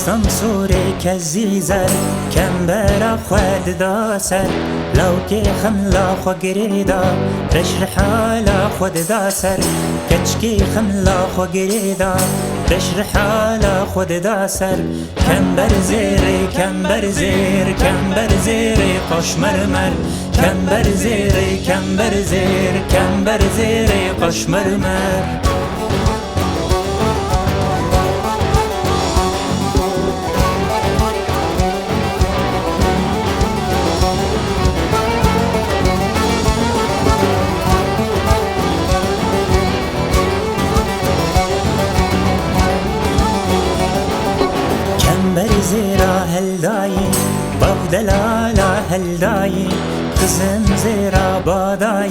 فیستان سوره کزیزر کمبر خود داسر لو که خملا خو گریدا رشر حالا خود داسر کچکی خملا خو گریدا رشر حالا خود داسر کمبر زیر کمبر زیر کمبر زیر قش مرمر کمبر زیر کمبر زیر کمبر زیر قش مرمر زيرا هلداي بودلالا هلداي خزم زيرا باداي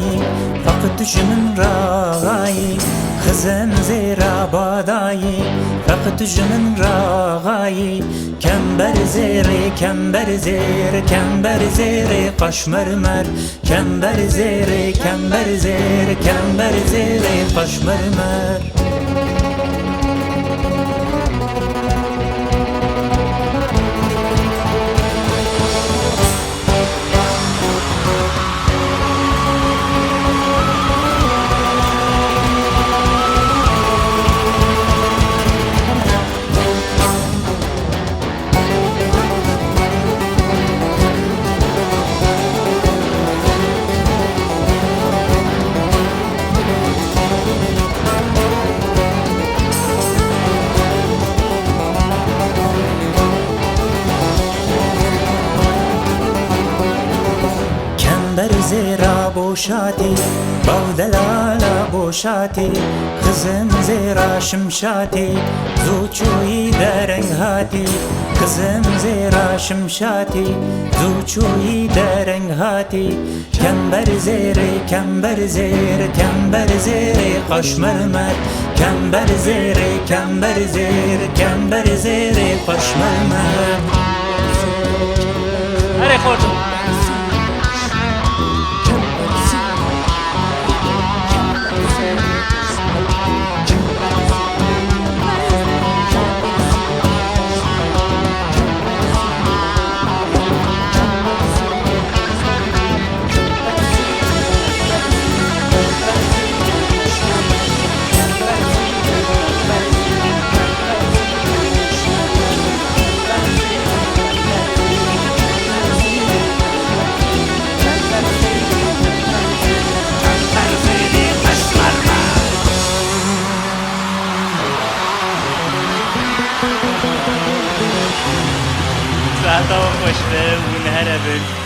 فقدش من راغاي خزم زيرا باداي فقدش من راغاي كمبر زيري كمبر زير كمبر زيري قش مرمر كمبر زيري كمبر زير كمبر زيري قش مرمر زيرا بوشاتي بودلالا بوشاتي خزم زيرا شمشاتي زوچوي درنگ هاتي خزم زيرا شمشاتي زوچوي درنگ هاتي كمبر زيري كمبر زير كمبر زيري قش مرمر كمبر زيري كمبر زير كمبر زيري قش مرمر هري خوتو ساعتا خوش به اون هربن